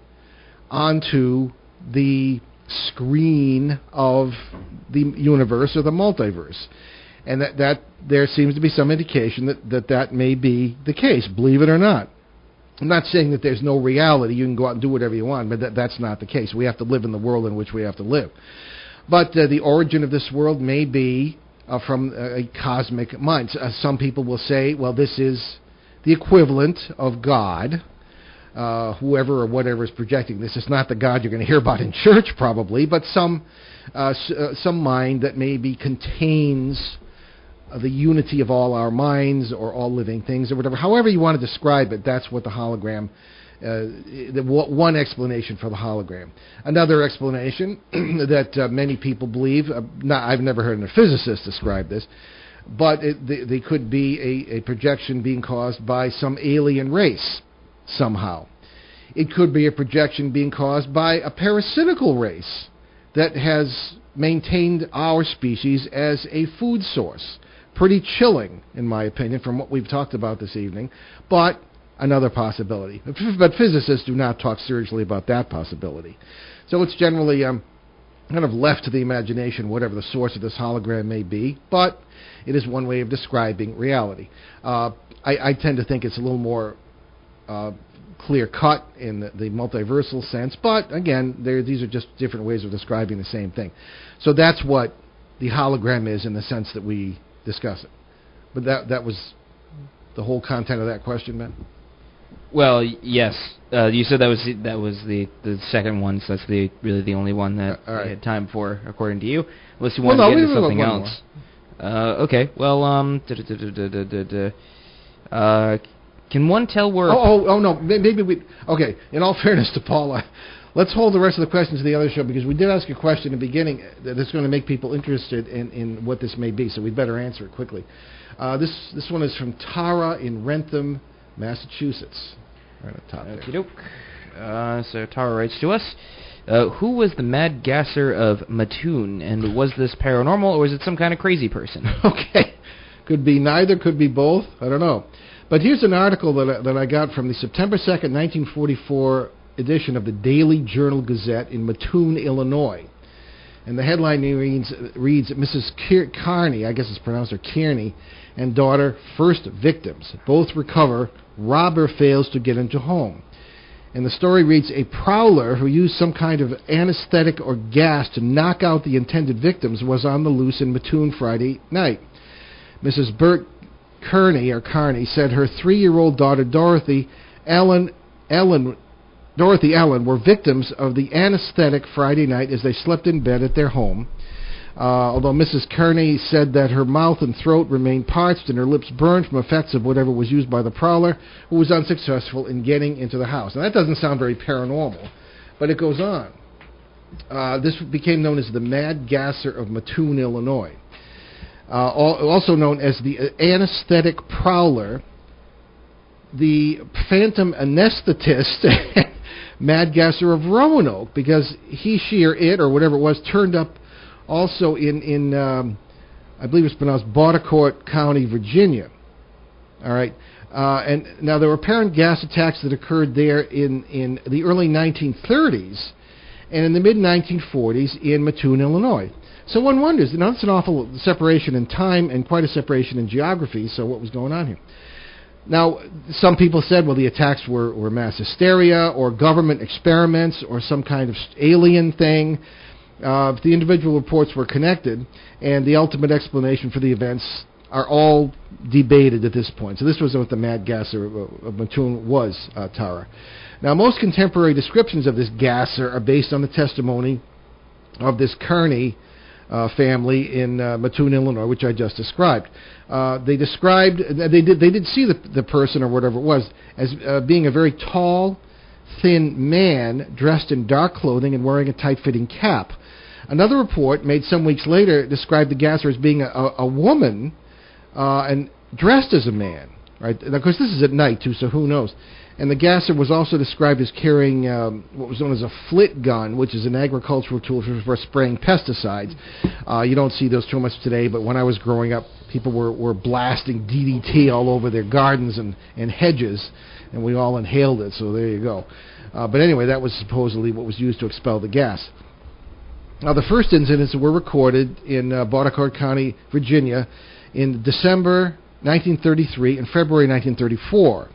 onto the screen of the universe or the multiverse. And that there seems to be some indication that may be the case, believe it or not. I'm not saying that there's no reality. You can go out and do whatever you want, but that's not the case. We have to live in the world in which we have to live. But the origin of this world may be from a cosmic mind. Some people will say, well, this is the equivalent of God, whoever or whatever is projecting this. It's not the God you're going to hear about in church, probably, but some mind that maybe contains the unity of all our minds or all living things or whatever. However you want to describe it, that's what the hologram, one explanation for the hologram. Another explanation that many people believe, I've never heard a physicist describe this, but they could be a projection being caused by some alien race somehow. It could be a projection being caused by a parasitical race that has maintained our species as a food source. Pretty chilling, in my opinion, from what we've talked about this evening, but another possibility. But physicists do not talk seriously about that possibility. So it's generally kind of left to the imagination, whatever the source of this hologram may be, but it is one way of describing reality. I tend to think it's a little more clear-cut in the multiversal sense, but again, these are just different ways of describing the same thing. So that's what the hologram is in the sense that we discuss it. But that was the whole content of that question, Ben? Well, yes. You said that was the second one, so that's really the only one that I had time for, according to you. Unless you want to get into something else. Okay. Well, can one tell where... Oh, no. Maybe we... Okay, in all fairness to Paula, Let's hold the rest of the questions to the other show, because we did ask a question in the beginning that's going to make people interested in what this may be, so we'd better answer it quickly. This one is from Tara in Rentham, Massachusetts. Right at the top there. Okey-doke. So Tara writes to us, who was the Mad Gasser of Mattoon, and was this paranormal, or was it some kind of crazy person? Okay. Could be neither, could be both. I don't know. But here's an article that I got from the September 2nd, 1944 edition of the Daily Journal Gazette in Mattoon, Illinois. And the headline reads Mrs. Kearney, I guess it's pronounced her Kearney, and daughter, first victims. Both recover. Robber fails to get into home. And the story reads, a prowler who used some kind of anesthetic or gas to knock out the intended victims was on the loose in Mattoon Friday night. Mrs. Bert Kearney said her 3-year-old daughter, Dorothy Ellen, were victims of the anesthetic Friday night as they slept in bed at their home. Although Mrs. Kearney said that her mouth and throat remained parched and her lips burned from effects of whatever was used by the prowler, who was unsuccessful in getting into the house. Now, that doesn't sound very paranormal, but it goes on. This became known as the Mad Gasser of Mattoon, Illinois. Also known as the anesthetic prowler, the phantom anesthetist, Mad Gasser of Roanoke, because he, she, or it, or whatever it was, turned up also in I believe it's pronounced Baudicourt County, Virginia. All right. And now there were apparent gas attacks that occurred there in the early 1930s and in the mid-1940s in Mattoon, Illinois. So one wonders, now that's an awful separation in time and quite a separation in geography, so what was going on here? Now, some people said, well, the attacks were mass hysteria or government experiments or some kind of alien thing. The individual reports were connected, and the ultimate explanation for the events are all debated at this point. So this was what the Mad Gasser of Mattoon was, Tara. Now, most contemporary descriptions of this gasser are based on the testimony of this Kearney family in Mattoon, Illinois, which I just described. They did see the person or whatever it was as being a very tall, thin man dressed in dark clothing and wearing a tight-fitting cap. Another report made some weeks later described the gasser as being a woman and dressed as a man. Right? And of course, this is at night too, so who knows? And the gasser was also described as carrying what was known as a flit gun, which is an agricultural tool for spraying pesticides. You don't see those too much today, but when I was growing up, people were blasting DDT all over their gardens and hedges, and we all inhaled it, so there you go. But anyway, that was supposedly what was used to expel the gas. Now, the first incidents were recorded in Baudicourt County, Virginia, in December 1933 and February 1934.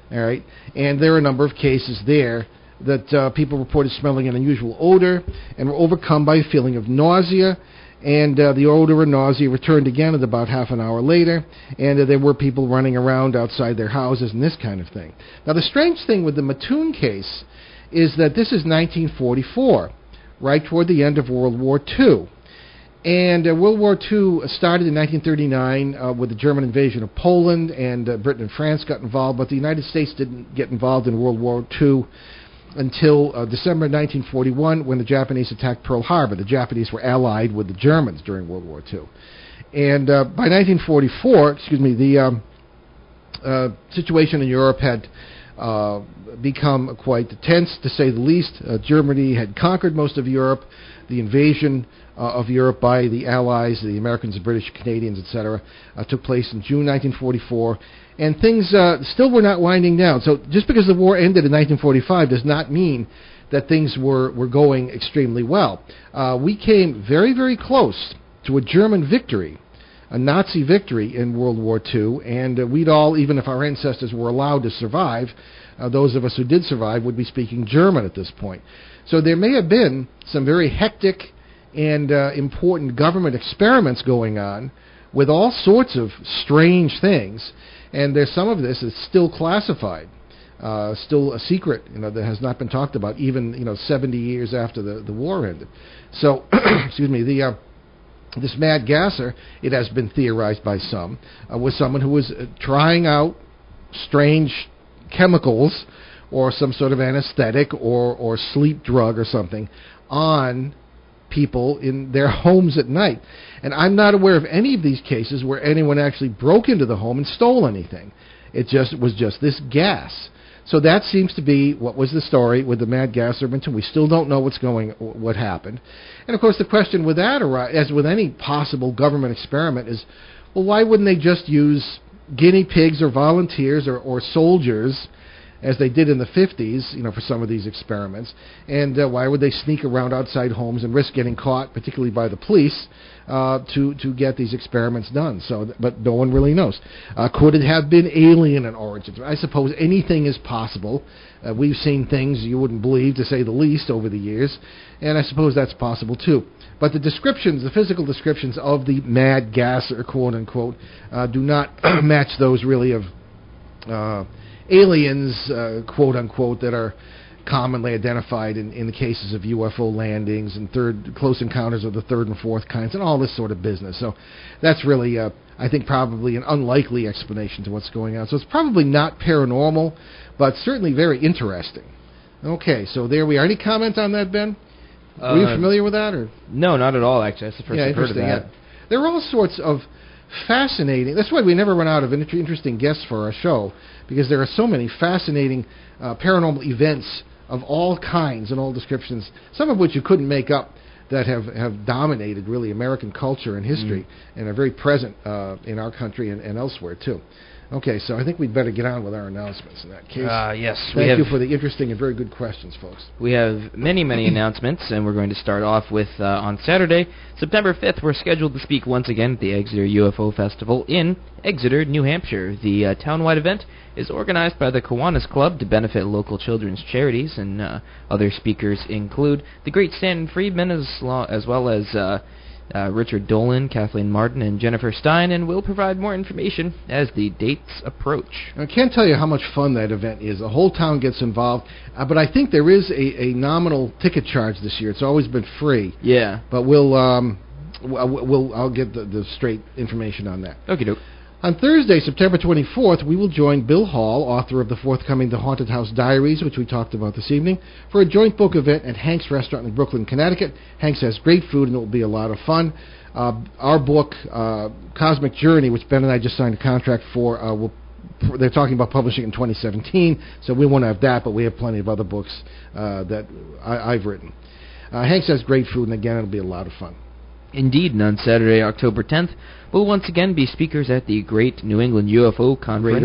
All right, and there are a number of cases there that people reported smelling an unusual odor and were overcome by a feeling of nausea, and the odor and nausea returned again at about half an hour later, and there were people running around outside their houses and this kind of thing. Now, the strange thing with the Mattoon case is that this is 1944, right toward the end of World War II. And World War II started in 1939 with the German invasion of Poland, and Britain and France got involved, but the United States didn't get involved in World War II until December 1941 when the Japanese attacked Pearl Harbor. The Japanese were allied with the Germans during World War II. And by 1944, the situation in Europe had become quite tense, to say the least. Germany had conquered most of Europe. The invasion of Europe by the Allies, the Americans, the British, Canadians, etc., took place in June 1944, and things still were not winding down. So just because the war ended in 1945 does not mean that things were going extremely well. We came very, very close to a German victory, a Nazi victory in World War II, and we'd all, even if our ancestors were allowed to survive, those of us who did survive would be speaking German at this point. So there may have been some very hectic and important government experiments going on with all sorts of strange things, and there's some of this is still classified, still a secret, that has not been talked about even 70 years after the war ended. So, this Mad Gasser, it has been theorized by some, was someone who was trying out strange chemicals or some sort of anesthetic or sleep drug or something on people in their homes at night. And I'm not aware of any of these cases where anyone actually broke into the home and stole anything. It was just this gas. So that seems to be what was the story with the Mad Gasser of Mattoon. We still don't know what happened. And of course the question with that, as with any possible government experiment, is, well, why wouldn't they just use guinea pigs or volunteers or soldiers, as they did in the 50s, for some of these experiments? And why would they sneak around outside homes and risk getting caught, particularly by the police, to get these experiments done? But no one really knows. Could it have been alien in origin? I suppose anything is possible. We've seen things you wouldn't believe, to say the least, over the years, and I suppose that's possible too. But the physical descriptions of the Mad Gasser, quote unquote, do not match those really of aliens, quote unquote, that are commonly identified in the cases of UFO landings and close encounters of the third and fourth kinds and all this sort of business. So that's really, I think, probably an unlikely explanation to what's going on. So it's probably not paranormal, but certainly very interesting. Okay, so there we are. Any comment on that, Ben? Were you familiar with that? Or? No, not at all, actually. That's the first I've heard of that. Yeah. There are all sorts of fascinating... That's why we never run out of interesting guests for our show, because there are so many fascinating paranormal events of all kinds and all descriptions, some of which you couldn't make up, that have dominated, really, American culture and history and are very present in our country and elsewhere, too. Okay, so I think we'd better get on with our announcements in that case. Yes. Thank you for the interesting and very good questions, folks. We have many, many announcements, and we're going to start off with, on Saturday, September 5th, we're scheduled to speak once again at the Exeter UFO Festival in Exeter, New Hampshire. The town-wide event is organized by the Kiwanis Club to benefit local children's charities, and other speakers include the great Stanton Friedman, as well as... Richard Dolan, Kathleen Martin, and Jennifer Stein, and we'll provide more information as the dates approach. I can't tell you how much fun that event is. The whole town gets involved, but I think there is a nominal ticket charge this year. It's always been free. Yeah. But I'll get the straight information on that. Okie doke. On Thursday, September 24th, we will join Bill Hall, author of the forthcoming The Haunted House Diaries, which we talked about this evening, for a joint book event at Hank's Restaurant in Brooklyn, Connecticut. Hank's has great food, and it will be a lot of fun. Our book, Cosmic Journey, which Ben and I just signed a contract for, they're talking about publishing in 2017, so we won't have that, but we have plenty of other books that I've written. Hank's has great food, and again, it'll be a lot of fun. Indeed, and on Saturday, October 10th, we'll once again be speakers at the Great New England UFO Conference.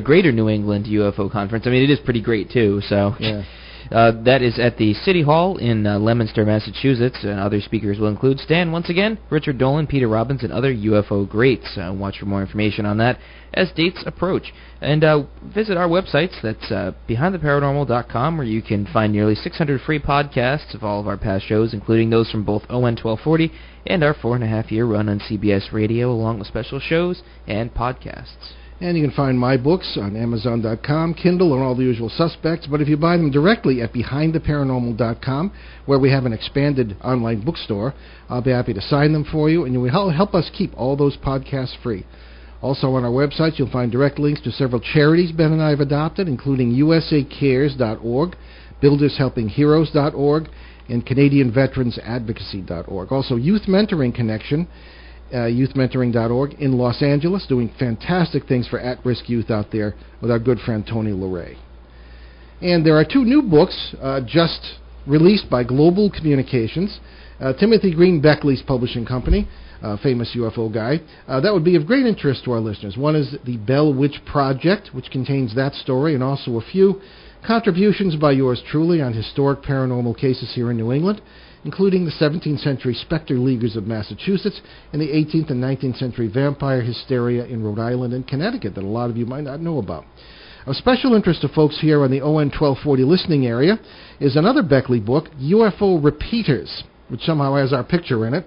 Greater New England UFO Conference. I mean, it is pretty great, too, so... Yeah. That is at the City Hall in Leominster, Massachusetts, and other speakers will include Stan, once again, Richard Dolan, Peter Robbins, and other UFO greats. Watch for more information on that as dates approach. And visit our websites. That's behindtheparanormal.com, where you can find nearly 600 free podcasts of all of our past shows, including those from both ON 1240 and our 4.5-year run on CBS Radio, along with special shows and podcasts. And you can find my books on Amazon.com, Kindle, and all the usual suspects. But if you buy them directly at BehindTheParanormal.com, where we have an expanded online bookstore, I'll be happy to sign them for you, and you will help us keep all those podcasts free. Also on our website, you'll find direct links to several charities Ben and I have adopted, including USACares.org, BuildersHelpingHeroes.org, and CanadianVeteransAdvocacy.org. Also, Youth Mentoring Connection, youthmentoring.org in Los Angeles, doing fantastic things for at-risk youth out there with our good friend Tony LeRae. And there are two new books just released by Global Communications. Timothy Green Beckley's publishing company, famous UFO guy. That would be of great interest to our listeners. One is the Bell Witch Project, which contains that story and also a few contributions by yours truly on historic paranormal cases here in New England, including the 17th century Spectre Leaguers of Massachusetts and the 18th and 19th century vampire hysteria in Rhode Island and Connecticut that a lot of you might not know about. Of special interest to folks here on the ON 1240 listening area is another Beckley book, UFO Repeaters, which somehow has our picture in it,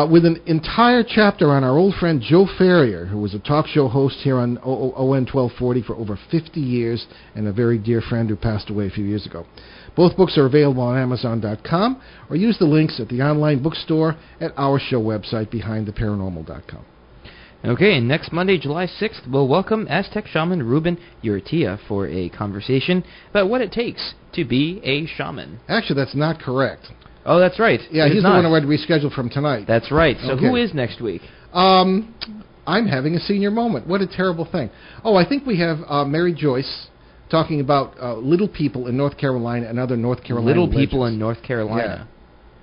with an entire chapter on our old friend Joe Ferrier, who was a talk show host here on ON 1240 for over 50 years and a very dear friend who passed away a few years ago. Both books are available on Amazon.com, or use the links at the online bookstore at our show website, BehindTheParanormal.com. Okay, and next Monday, July 6th, we'll welcome Aztec shaman Ruben Urrutia for a conversation about what it takes to be a shaman. Actually, that's not correct. Oh, that's right. Yeah, he's the one who had to reschedule from tonight. That's right. So Okay. who is next week? I'm having a senior moment. What a terrible thing. Oh, I think we have Mary Joyce talking about little people in North Carolina and other North Carolina Little people legends. in North Carolina.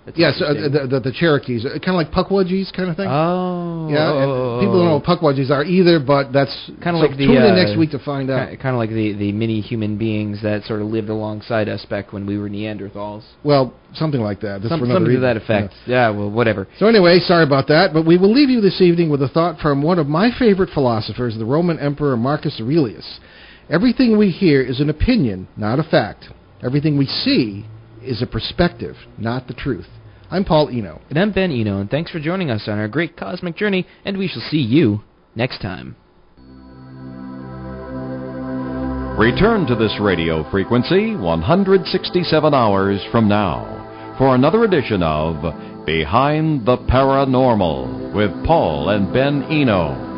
That's Yes, interesting. the Cherokees, kind of like Pukwudgies kind of thing. Oh. Yeah, and people don't know what Pukwudgies are either, but that's Kind of so like the tune in next week to find out. Kind of like the mini human beings that sort of lived alongside us back when we were Neanderthals. Well, something like that. That's for another Something to reason. that effect. Yeah, well, whatever. So anyway, sorry about that, but we will leave you this evening with a thought from one of my favorite philosophers, the Roman Emperor Marcus Aurelius. Everything we hear is an opinion, not a fact. Everything we see is a perspective, not the truth. I'm Paul Eno. And I'm Ben Eno, and thanks for joining us on our great cosmic journey, and we shall see you next time. Return to this radio frequency 167 hours from now for another edition of Behind the Paranormal with Paul and Ben Eno.